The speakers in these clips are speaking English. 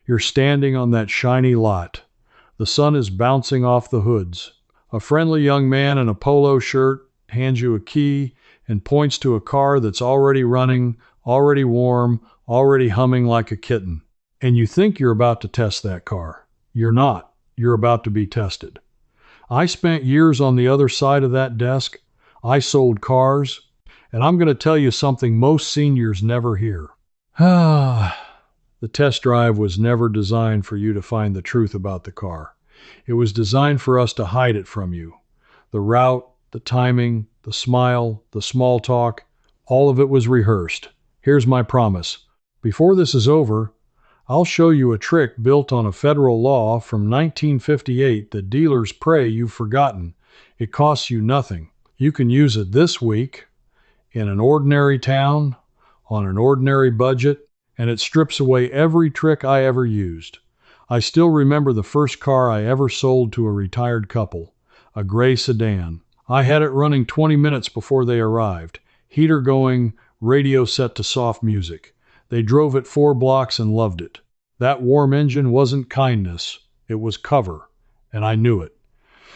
You're standing on that shiny lot. The sun is bouncing off the hoods. A friendly young man in a polo shirt hands you a key and points to a car that's already running, already warm, already humming like a kitten. And you think you're about to test that car. You're not. You're about to be tested. I spent years on the other side of that desk. I sold cars, and I'm going to tell you something most seniors never hear. The test drive was never designed for you to find the truth about the car. It was designed for us to hide it from you. The route, the timing, the smile, the small talk, all of it was rehearsed. Here's my promise. Before this is over, I'll show you a trick built on a federal law from 1958 that dealers pray you've forgotten. It costs you nothing. You can use it this week, in an ordinary town, on an ordinary budget, and it strips away every trick I ever used. I still remember the first car I ever sold to a retired couple, a gray sedan. I had it running 20 minutes before they arrived, heater going, radio set to soft music. They drove it 4 blocks and loved it. That warm engine wasn't kindness, it was cover, and I knew it.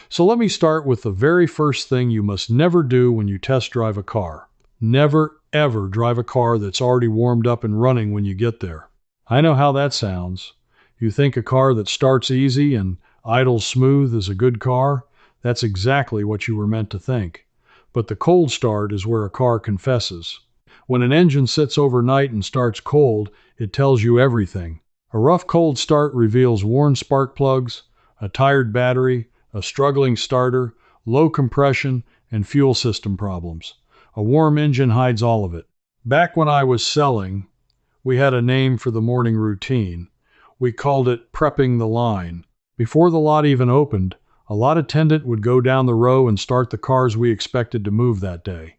So let me start with the very first thing you must never do when you test drive a car. Never, ever drive a car that's already warmed up and running when you get there. I know how that sounds. You think a car that starts easy and idles smooth is a good car? That's exactly what you were meant to think. But the cold start is where a car confesses. When an engine sits overnight and starts cold, it tells you everything. A rough cold start reveals worn spark plugs, a tired battery, a struggling starter, low compression, and fuel system problems. A warm engine hides all of it. Back when I was selling, we had a name for the morning routine. We called it prepping the line. Before the lot even opened, a lot attendant would go down the row and start the cars we expected to move that day,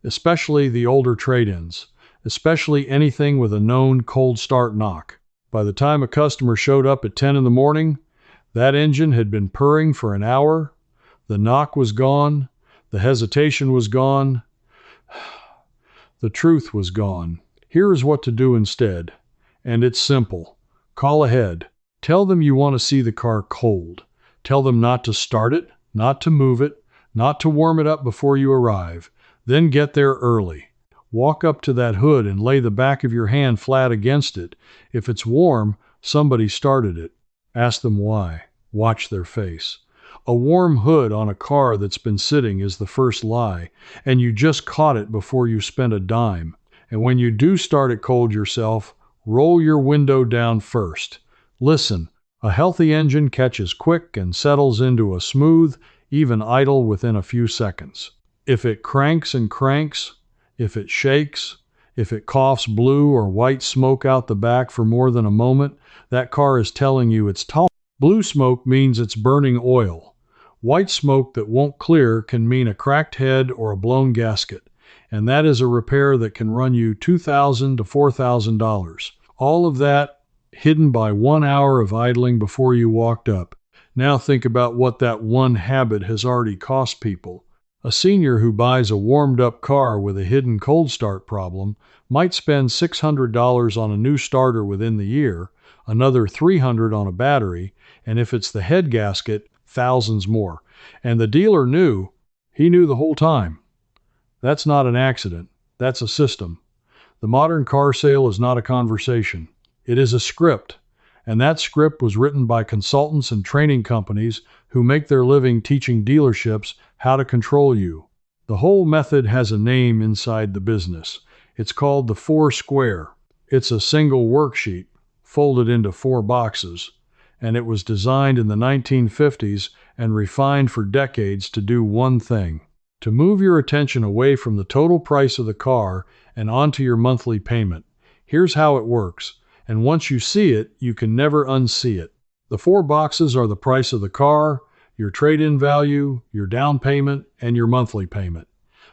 especially the older trade-ins, especially anything with a known cold start knock. By the time a customer showed up at 10 in the morning, that engine had been purring for an hour, the knock was gone, the hesitation was gone, the truth was gone. Here is what to do instead, and it's simple. Call ahead. Tell them you want to see the car cold. Tell them not to start it, not to move it, not to warm it up before you arrive. Then get there early. Walk up to that hood and lay the back of your hand flat against it. If it's warm, somebody started it. Ask them why. Watch their face. A warm hood on a car that's been sitting is the first lie, and you just caught it before you spent a dime. And when you do start it cold yourself, roll your window down first. Listen, a healthy engine catches quick and settles into a smooth, even idle within a few seconds. If it cranks and cranks, if it shakes, if it coughs blue or white smoke out the back for more than a moment, that car is telling you it's tolerant. Blue smoke means it's burning oil. White smoke that won't clear can mean a cracked head or a blown gasket, and that is a repair that can run you $2,000 to $4,000. All of that hidden by 1 hour of idling before you walked up. Now think about what that one habit has already cost people. A senior who buys a warmed-up car with a hidden cold start problem might spend $600 on a new starter within the year, another $300 on a battery, and if it's the head gasket, thousands more. And the dealer knew. He knew the whole time. That's not an accident. That's a system. The modern car sale is not a conversation. It is a script. And that script was written by consultants and training companies who make their living teaching dealerships how to control you. The whole method has a name inside the business. It's called the 4 Square. It's a single worksheet, folded into 4 boxes, and it was designed in the 1950s and refined for decades to do one thing: to move your attention away from the total price of the car and onto your monthly payment. Here's how it works, and once you see it, you can never unsee it. The 4 boxes are the price of the car, your trade-in value, your down payment, and your monthly payment.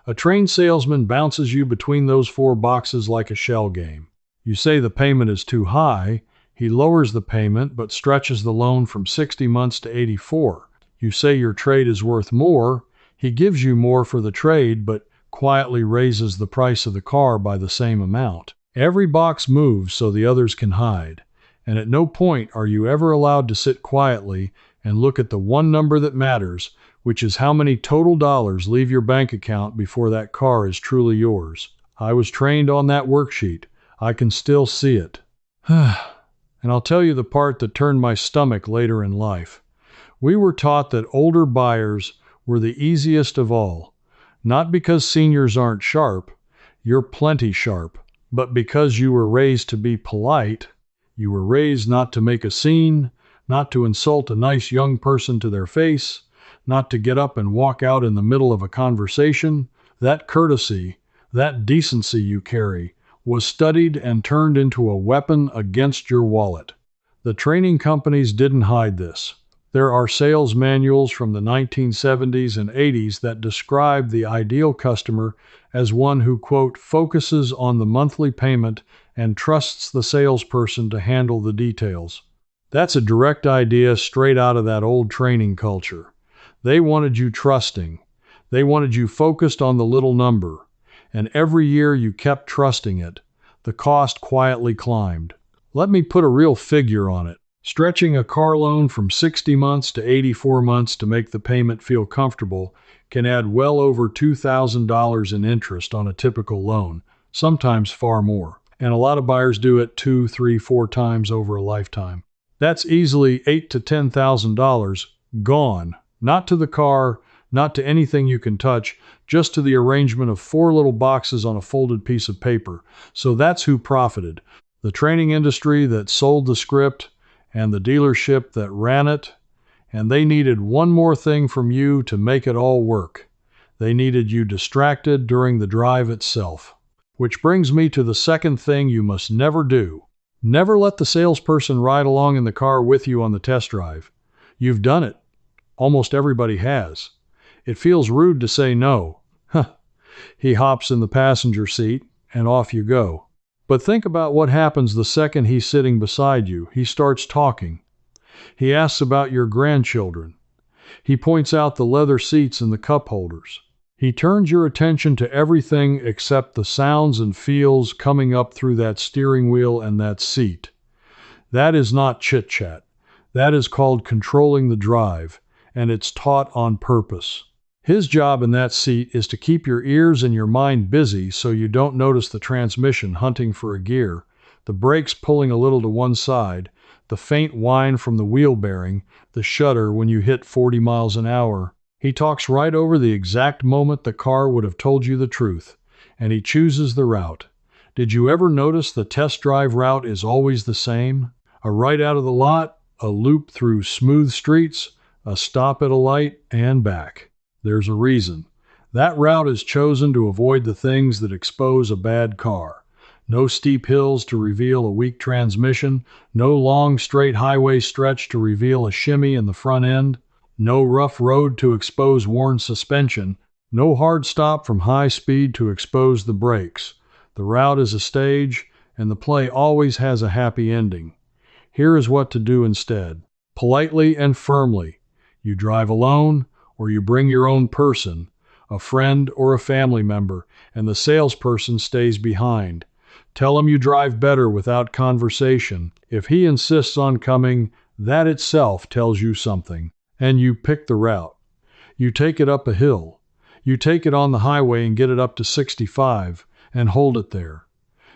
A trained salesman bounces you between those 4 boxes like a shell game. You say the payment is too high. He lowers the payment but stretches the loan from 60 months to 84. You say your trade is worth more. He gives you more for the trade but quietly raises the price of the car by the same amount. Every box moves so the others can hide. And at no point are you ever allowed to sit quietly and look at the one number that matters, which is how many total dollars leave your bank account before that car is truly yours. I was trained on that worksheet. I can still see it. And I'll tell you the part that turned my stomach later in life. We were taught that older buyers were the easiest of all, not because seniors aren't sharp, you're plenty sharp, but because you were raised to be polite. You were raised not to make a scene, not to insult a nice young person to their face, not to get up and walk out in the middle of a conversation. That courtesy, that decency you carry, was studied and turned into a weapon against your wallet. The training companies didn't hide this. There are sales manuals from the 1970s and 80s that describe the ideal customer as one who, quote, focuses on the monthly payment and trusts the salesperson to handle the details. That's a direct idea straight out of that old training culture. They wanted you trusting. They wanted you focused on the little number. And every year you kept trusting it, the cost quietly climbed. Let me put a real figure on it. Stretching a car loan from 60 months to 84 months to make the payment feel comfortable can add well over $2,000 in interest on a typical loan, sometimes far more. And a lot of buyers do it 2, 3, 4 times over a lifetime. That's easily $8,000 to $10,000 gone, not to the car, not to anything you can touch, just to the arrangement of 4 little boxes on a folded piece of paper. So that's who profited. The training industry that sold the script and the dealership that ran it, and they needed one more thing from you to make it all work. They needed you distracted during the drive itself. Which brings me to the second thing you must never do. Never let the salesperson ride along in the car with you on the test drive. You've done it. Almost everybody has. It feels rude to say no. He hops in the passenger seat, and off you go. But think about what happens the second he's sitting beside you. He starts talking. He asks about your grandchildren. He points out the leather seats and the cup holders. He turns your attention to everything except the sounds and feels coming up through that steering wheel and that seat. That is not chit-chat. That is called controlling the drive, and it's taught on purpose. His job in that seat is to keep your ears and your mind busy so you don't notice the transmission hunting for a gear, the brakes pulling a little to one side, the faint whine from the wheel bearing, the shudder when you hit 40 miles an hour. He talks right over the exact moment the car would have told you the truth, and he chooses the route. Did you ever notice the test drive route is always the same? A right out of the lot, a loop through smooth streets, a stop at a light, and back. There's a reason. That route is chosen to avoid the things that expose a bad car. No steep hills to reveal a weak transmission, no long straight highway stretch to reveal a shimmy in the front end, no rough road to expose worn suspension, no hard stop from high speed to expose the brakes. The route is a stage, and the play always has a happy ending. Here is what to do instead. Politely and firmly. You drive alone, or you bring your own person, a friend or a family member, and the salesperson stays behind. Tell him you drive better without conversation. If he insists on coming, that itself tells you something. And you pick the route. You take it up a hill. You take it on the highway and get it up to 65 and hold it there.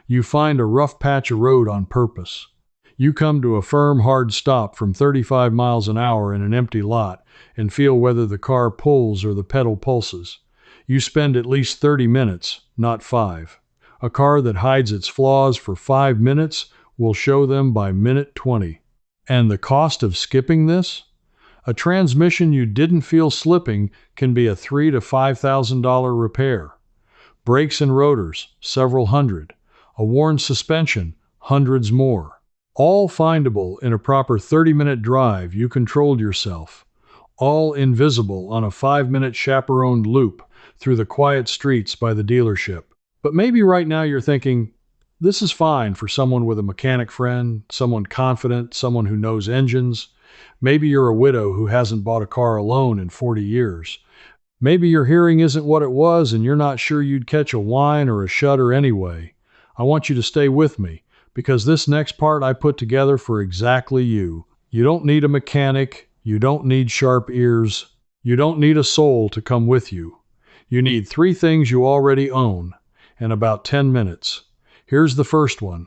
You find a rough patch of road on purpose. You come to a firm, hard stop from 35 miles an hour in an empty lot and feel whether the car pulls or the pedal pulses. You spend at least 30 minutes, not 5. A car that hides its flaws for 5 minutes will show them by minute 20. And the cost of skipping this? A transmission you didn't feel slipping can be a $3,000 to $5,000 repair. Brakes and rotors, several hundred. A worn suspension, hundreds more. All findable in a proper 30-minute drive you controlled yourself. All invisible on a 5-minute chaperoned loop through the quiet streets by the dealership. But maybe right now you're thinking, this is fine for someone with a mechanic friend, someone confident, someone who knows engines. Maybe you're a widow who hasn't bought a car alone in 40 years. Maybe your hearing isn't what it was and you're not sure you'd catch a whine or a shudder anyway. I want you to stay with me, because this next part I put together for exactly you. You don't need a mechanic. You don't need sharp ears. You don't need a soul to come with you. You need 3 things you already own and about 10 minutes. Here's the first one.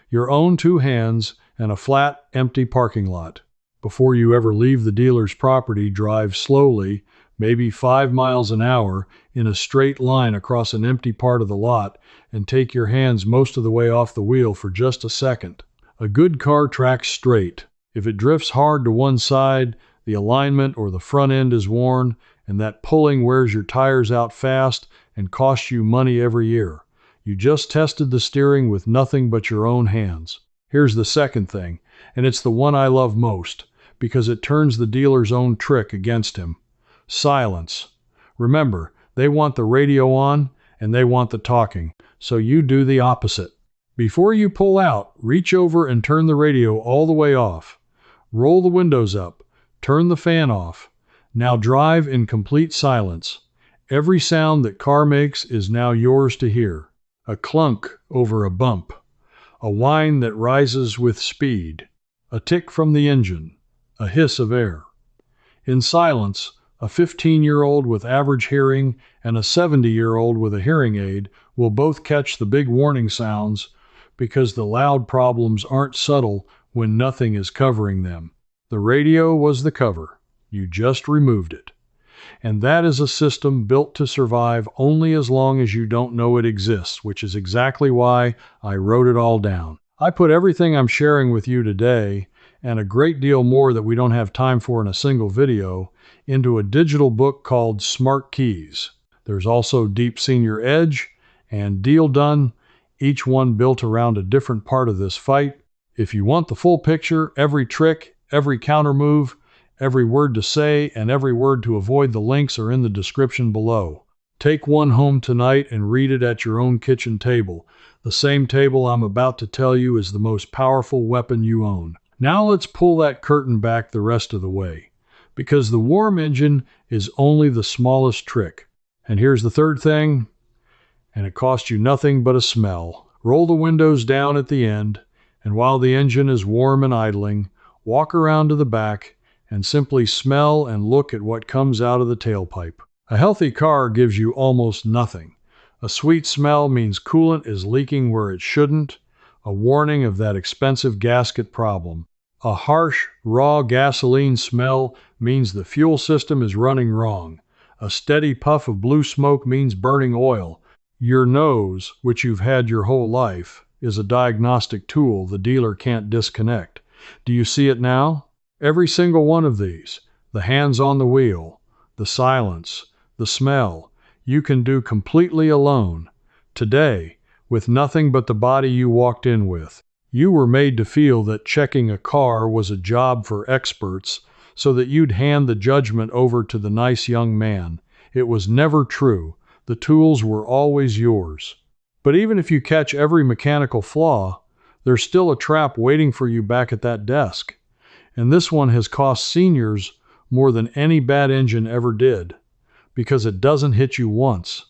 Your own 2 hands and a flat, empty parking lot. Before you ever leave the dealer's property, drive slowly, maybe 5 miles an hour, in a straight line across an empty part of the lot, and take your hands most of the way off the wheel for just a second. A good car tracks straight. If it drifts hard to one side, the alignment or the front end is worn, and that pulling wears your tires out fast and costs you money every year. You just tested the steering with nothing but your own hands. Here's the second thing, and it's the one I love most, because it turns the dealer's own trick against him. Silence. Remember, they want the radio on, and they want the talking, so you do the opposite. Before you pull out, reach over and turn the radio all the way off. Roll the windows up. Turn the fan off. Now drive in complete silence. Every sound that car makes is now yours to hear. A clunk over a bump. A whine that rises with speed. A tick from the engine. A hiss of air. In silence, a 15-year-old with average hearing and a 70-year-old with a hearing aid will both catch the big warning sounds, because the loud problems aren't subtle when nothing is covering them. The radio was the cover. You just removed it. And that is a system built to survive only as long as you don't know it exists, which is exactly why I wrote it all down. I put everything I'm sharing with you today, and a great deal more that we don't have time for in a single video, into a digital book called Smart Keys. There's also Deep Senior Edge and Deal Done, each one built around a different part of this fight. If you want the full picture, every trick, every counter move, every word to say, and every word to avoid, the links are in the description below. Take one home tonight and read it at your own kitchen table. The same table I'm about to tell you is the most powerful weapon you own. Now let's pull that curtain back the rest of the way, because the warm engine is only the smallest trick. And here's the third thing, and it costs you nothing but a smell. Roll the windows down at the end, and while the engine is warm and idling, walk around to the back and simply smell and look at what comes out of the tailpipe. A healthy car gives you almost nothing. A sweet smell means coolant is leaking where it shouldn't, a warning of that expensive gasket problem. A harsh, raw gasoline smell means the fuel system is running wrong. A steady puff of blue smoke means burning oil. Your nose, which you've had your whole life, is a diagnostic tool the dealer can't disconnect. Do you see it now? Every single one of these, the hands on the wheel, the silence, the smell, you can do completely alone. Today, with nothing but the body you walked in with. You were made to feel that checking a car was a job for experts, so that you'd hand the judgment over to the nice young man. It was never true. The tools were always yours. But even if you catch every mechanical flaw, there's still a trap waiting for you back at that desk. And this one has cost seniors more than any bad engine ever did, because it doesn't hit you once.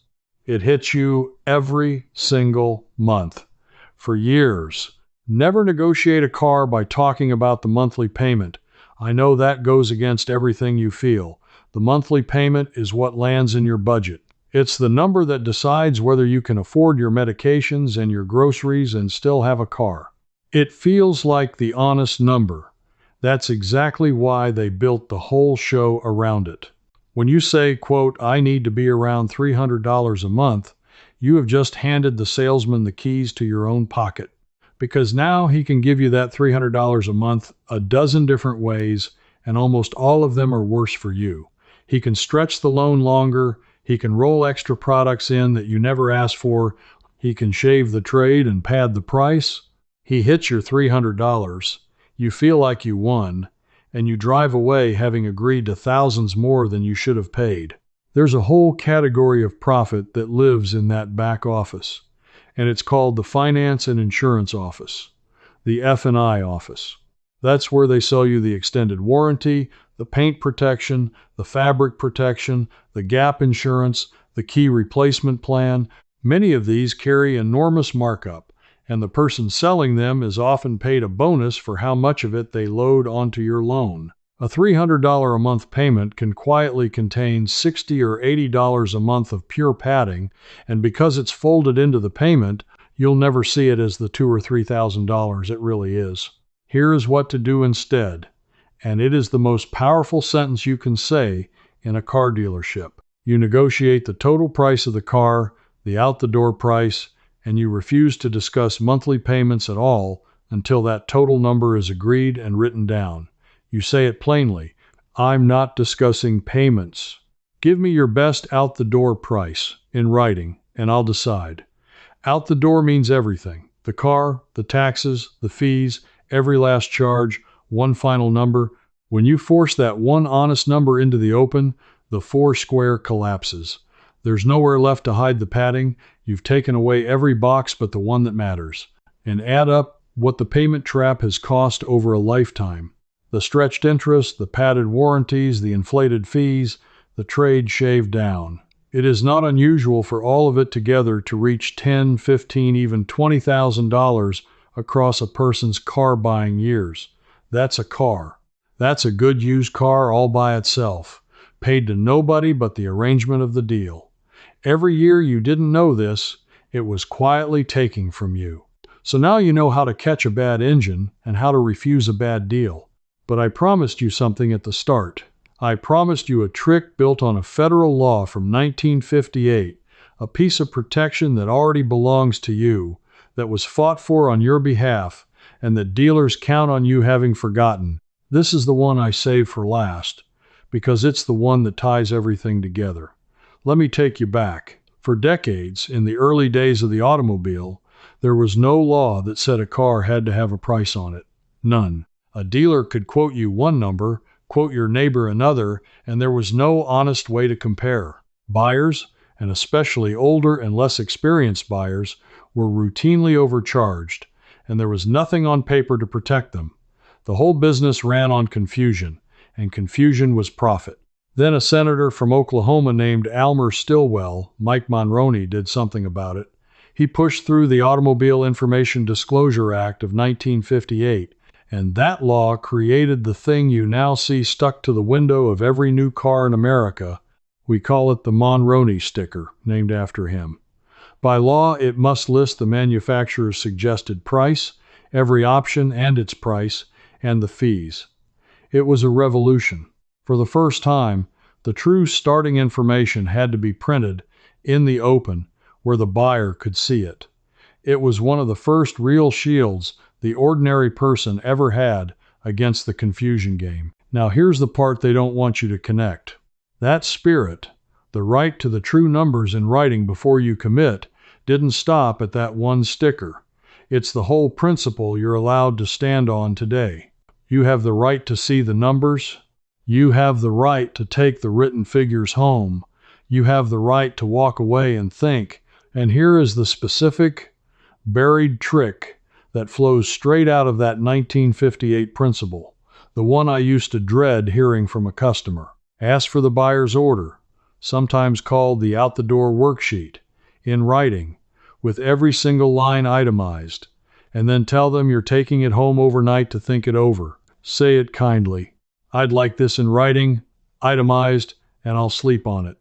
It hits you every single month. For years. Never negotiate a car by talking about the monthly payment. I know that goes against everything you feel. The monthly payment is what lands in your budget. It's the number that decides whether you can afford your medications and your groceries and still have a car. It feels like the honest number. That's exactly why they built the whole show around it. When you say, quote, I need to be around $300 a month, you have just handed the salesman the keys to your own pocket. Because now he can give you that $300 a month a dozen different ways, and almost all of them are worse for you. He can stretch the loan longer, he can roll extra products in that you never asked for, he can shave the trade and pad the price. He hits your $300, you feel like you won, and you drive away having agreed to thousands more than you should have paid. There's a whole category of profit that lives in that back office, and it's called the Finance and Insurance Office, the F&I office. That's where they sell you the extended warranty, the paint protection, the fabric protection, the gap insurance, the key replacement plan. Many of these carry enormous markup, and the person selling them is often paid a bonus for how much of it they load onto your loan. A $300 a month payment can quietly contain $60 or $80 a month of pure padding, and because it's folded into the payment, you'll never see it as the $2,000 or $3,000 it really is. Here is what to do instead, and it is the most powerful sentence you can say in a car dealership. You negotiate the total price of the car, the out-the-door price, and you refuse to discuss monthly payments at all until that total number is agreed and written down. You say it plainly, "I'm not discussing payments. Give me your best out-the-door price in writing, and I'll decide." Out the door means everything. The car, the taxes, the fees, every last charge, one final number. When you force that one honest number into the open, the four square collapses. There's nowhere left to hide the padding. You've taken away every box but the one that matters. And add up what the payment trap has cost over a lifetime. The stretched interest, the padded warranties, the inflated fees, the trade shaved down. It is not unusual for all of it together to reach $10,000, $15,000, even $20,000 across a person's car buying years. That's a car. That's a good used car all by itself, paid to nobody but the arrangement of the deal. Every year you didn't know this, it was quietly taking from you. So now you know how to catch a bad engine and how to refuse a bad deal. But I promised you something at the start. I promised you a trick built on a federal law from 1958, a piece of protection that already belongs to you, that was fought for on your behalf, and that dealers count on you having forgotten. This is the one I saved for last, because it's the one that ties everything together. Let me take you back. For decades, in the early days of the automobile, there was no law that said a car had to have a price on it. None. A dealer could quote you one number, quote your neighbor another, and there was no honest way to compare. Buyers, and especially older and less experienced buyers, were routinely overcharged, and there was nothing on paper to protect them. The whole business ran on confusion, and confusion was profit. Then a senator from Oklahoma named Almer Stillwell, Mike Monroney, did something about it. He pushed through the Automobile Information Disclosure Act of 1958, and that law created the thing you now see stuck to the window of every new car in America. We call it the Monroney sticker, named after him. By law, it must list the manufacturer's suggested price, every option and its price, and the fees. It was a revolution. For the first time, the true starting information had to be printed in the open where the buyer could see it. It was one of the first real shields the ordinary person ever had against the confusion game. Now here's the part they don't want you to connect. That spirit, the right to the true numbers in writing before you commit, didn't stop at that one sticker. It's the whole principle you're allowed to stand on today. You have the right to see the numbers. You have the right to take the written figures home. You have the right to walk away and think. And here is the specific, buried trick that flows straight out of that 1958 principle, the one I used to dread hearing from a customer. Ask for the buyer's order, sometimes called the out-the-door worksheet, in writing, with every single line itemized, and then tell them you're taking it home overnight to think it over. Say it kindly. "I'd like this in writing, itemized, and I'll sleep on it."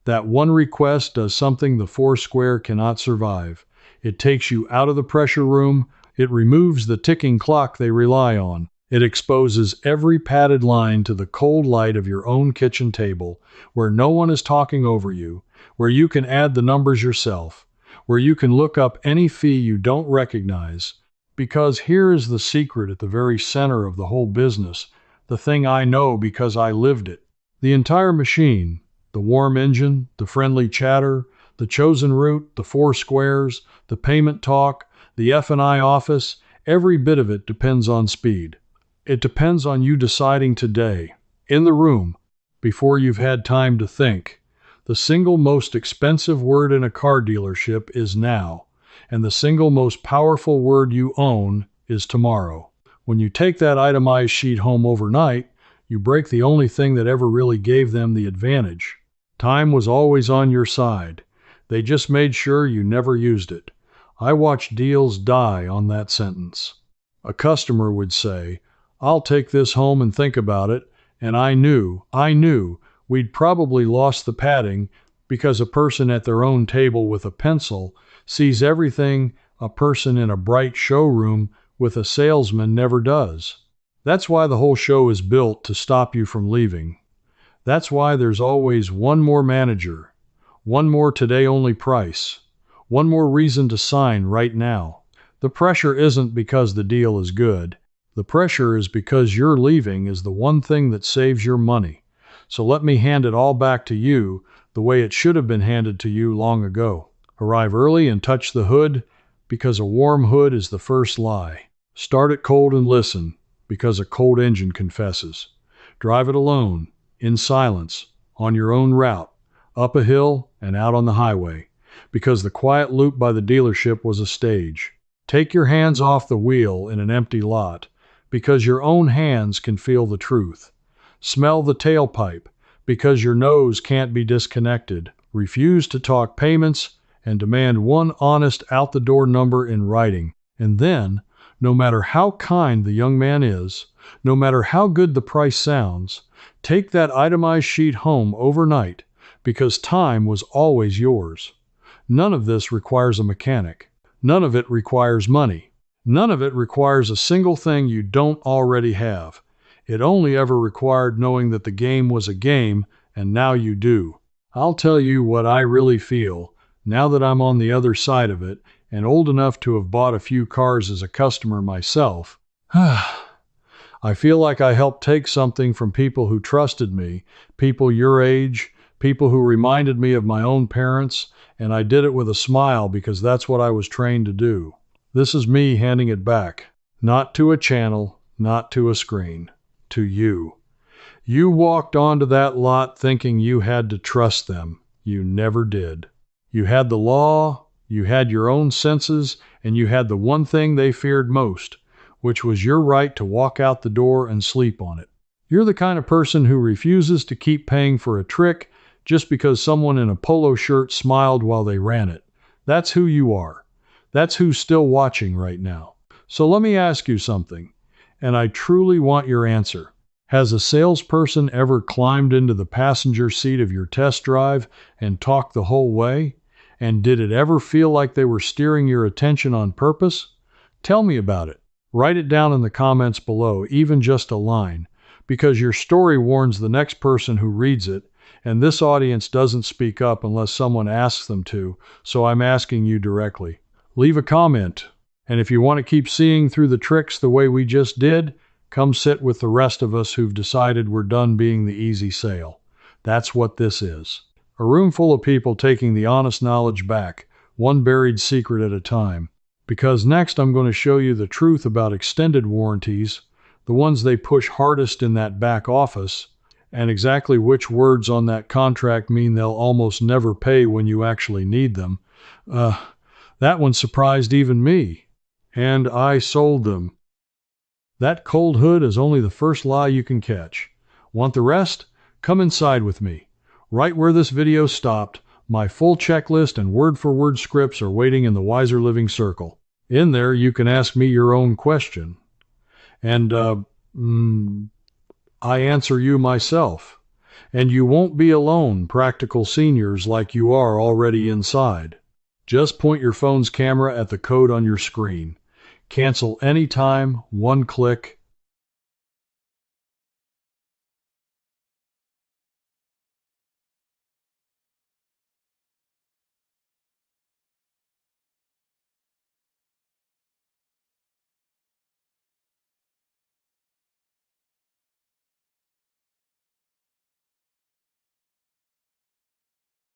That one request does something the Foursquare cannot survive. It takes you out of the pressure room. It removes the ticking clock they rely on. It exposes every padded line to the cold light of your own kitchen table, where no one is talking over you, where you can add the numbers yourself, where you can look up any fee you don't recognize. Because here is the secret at the very center of the whole business, the thing I know because I lived it. The entire machine, the warm engine, the friendly chatter, the chosen route, the four squares, the payment talk, the F&I office, every bit of it depends on speed. It depends on you deciding today, in the room, before you've had time to think. The single most expensive word in a car dealership is now, and the single most powerful word you own is tomorrow. When you take that itemized sheet home overnight, you break the only thing that ever really gave them the advantage. Time was always on your side. They just made sure you never used it. I watched deals die on that sentence. A customer would say, "I'll take this home and think about it," and I knew we'd probably lost the padding because a person at their own table with a pencil sees everything a person in a bright showroom with a salesman never does. That's why the whole show is built to stop you from leaving. That's why there's always one more manager, one more today-only price, one more reason to sign right now. The pressure isn't because the deal is good. The pressure is because your leaving is the one thing that saves your money. So let me hand it all back to you the way it should have been handed to you long ago. Arrive early and touch the hood, because a warm hood is the first lie. Start it cold and listen, because a cold engine confesses. Drive it alone, in silence, on your own route, up a hill and out on the highway, because the quiet loop by the dealership was a stage. Take your hands off the wheel in an empty lot, because your own hands can feel the truth. Smell the tailpipe, because your nose can't be disconnected. Refuse to talk payments and demand one honest out-the-door number in writing. And then, no matter how kind the young man is, no matter how good the price sounds, take that itemized sheet home overnight, because time was always yours. None of this requires a mechanic. None of it requires money. None of it requires a single thing you don't already have. It only ever required knowing that the game was a game, and now you do. I'll tell you what I really feel, now that I'm on the other side of it, and old enough to have bought a few cars as a customer myself. I feel like I helped take something from people who trusted me, people your age, people who reminded me of my own parents, and I did it with a smile because that's what I was trained to do. This is me handing it back, not to a channel, not to a screen, to you. You walked onto that lot thinking you had to trust them. You never did. You had the law, you had your own senses, and you had the one thing they feared most, which was your right to walk out the door and sleep on it. You're the kind of person who refuses to keep paying for a trick just because someone in a polo shirt smiled while they ran it. That's who you are. That's who's still watching right now. So let me ask you something, and I truly want your answer. Has a salesperson ever climbed into the passenger seat of your test drive and talked the whole way? And did it ever feel like they were steering your attention on purpose? Tell me about it. Write it down in the comments below, even just a line, because your story warns the next person who reads it, and this audience doesn't speak up unless someone asks them to, so I'm asking you directly. Leave a comment, and if you want to keep seeing through the tricks the way we just did, come sit with the rest of us who've decided we're done being the easy sale. That's what this is. A room full of people taking the honest knowledge back, one buried secret at a time. Because next I'm going to show you the truth about extended warranties, the ones they push hardest in that back office, and exactly which words on that contract mean they'll almost never pay when you actually need them. That one surprised even me. And I sold them. That cold hood is only the first lie you can catch. Want the rest? Come inside with me. Right where this video stopped, my full checklist and word-for-word scripts are waiting in the Wiser Living Circle. In there, you can ask me your own question. And, I answer you myself. And you won't be alone, practical seniors like you are already inside. Just point your phone's camera at the code on your screen. Cancel anytime, one click,